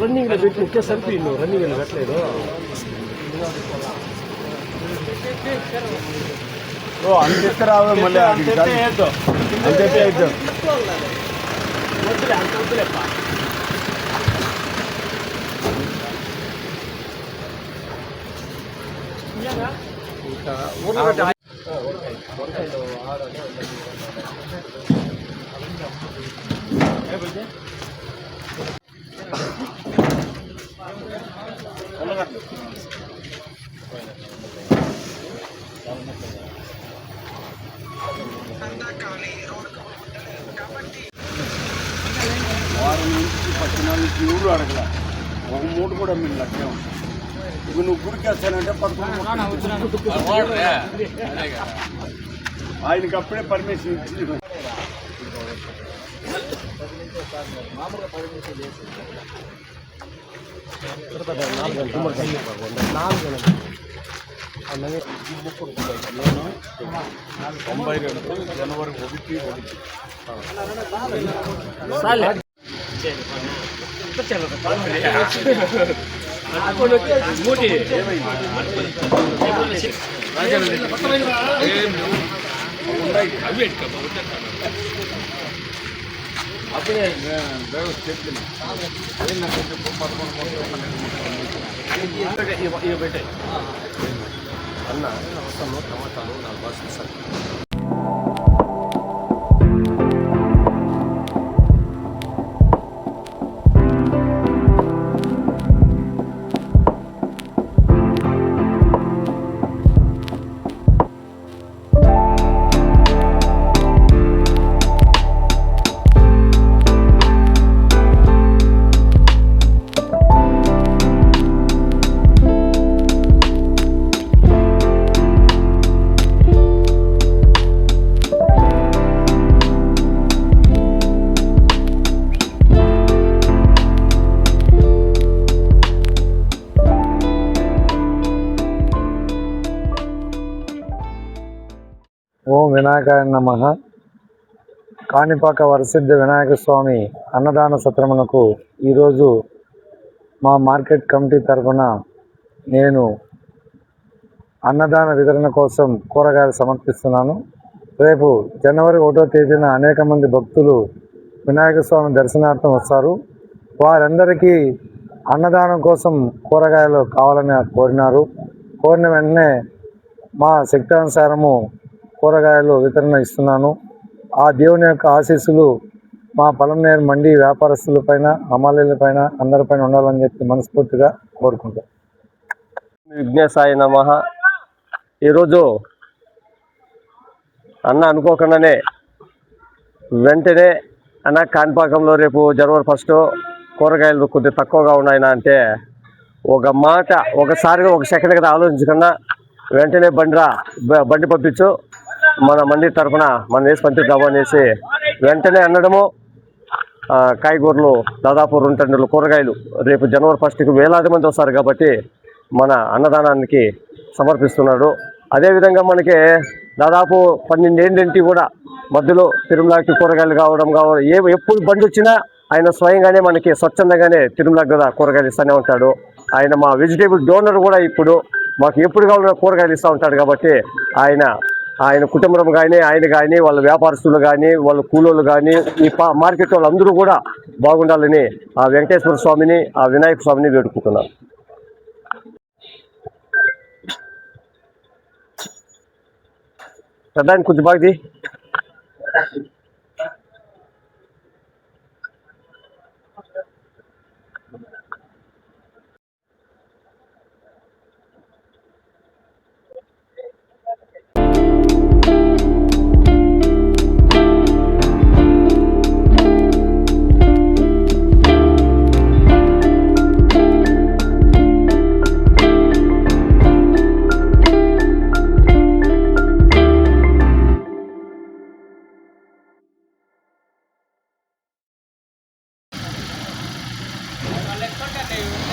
Running లో పెట్టి ఒకే సరిపి running లో పెట్టలేదు అంతే రావే మళ్ళీ అంతే వారం నుంచి 14 ఊళ్ళు అడగల ఒక మూడు కూడా మీరు లక్ష్యం ఇప్పుడు నువ్వు గుడికి వస్తానంటే 11 ఆయనకి అప్పుడే పర్మిషన్ ఇచ్చింది. జనవరి 1 అన్న అవసరం టమాటాలు 4 బాక్సులు. ఓం వినాయకాయ నమః. కాణిపాక వరసిద్ధ వినాయక స్వామి అన్నదాన సత్రమునకు ఈరోజు మా మార్కెట్ కమిటీ తరఫున నేను అన్నదాన వితరణ కోసం కూరగాయలు సమర్పిస్తున్నాను. రేపు జనవరి 1వ తేదీన అనేక మంది భక్తులు వినాయక స్వామి దర్శనార్థం వస్తారు. వారందరికీ అన్నదానం కోసం కూరగాయలు కావాలని కోరినారు. కోరిన వెంటనే మా శక్తానుసారము కూరగాయలు వితరణ ఇస్తున్నాను. ఆ దేవుని యొక్క ఆశీస్సులు మా పలంనేరు మండి వ్యాపారస్తులపైన, హమాలీలపైన, అందరిపైన ఉండాలని చెప్పి మనస్ఫూర్తిగా కోరుకుంటాం. విఘ్నేశాయ నమః. ఈరోజు అన్న అనుకోకుండానే వెంటనే అన్న కాణిపాకంలో రేపు జనవరి 1 కూరగాయలు కొద్దిగా తక్కువగా ఉన్నాయన అంటే ఒక మాట ఒకసారిగా ఒక సెకండ్ కదా ఆలోచించకుండా వెంటనే బండి పంపించు, మన మంది తరఫున మనం వేసి పంపిద్దాము అనేసి వెంటనే అనడము. కాయగూరలు దాదాపు 2 టన్నుల కూరగాయలు రేపు జనవరి 1కి వేలాది మంది వస్తారు కాబట్టి మన అన్నదానానికి సమర్పిస్తున్నాడు. అదేవిధంగా మనకి దాదాపు 12 ఏంటి కూడా మధ్యలో తిరుమలకి కూరగాయలు ఎప్పుడు బండి వచ్చినా ఆయన స్వయంగానే మనకి స్వచ్ఛందంగానే తిరుమలకి కదా కూరగాయలు ఇస్తూనే ఉంటాడు. ఆయన మా వెజిటేబుల్ డోనర్ కూడా ఇప్పుడు మాకు ఎప్పుడు కావాలన్నా కూరగాయలు ఇస్తూ ఉంటాడు. కాబట్టి ఆయన కుటుంబం కానీ, ఆయన కానీ, వాళ్ళ వ్యాపారస్తులు కానీ, వాళ్ళ కూలోళ్ళు కానీ, ఈ మార్కెట్ వాళ్ళు అందరూ కూడా బాగుండాలని ఆ వెంకటేశ్వర స్వామిని, ఆ వినాయక స్వామిని వేడుకుంటున్నారు. ప్రధాని కొంచెం బాగుంది. ఉంటాయి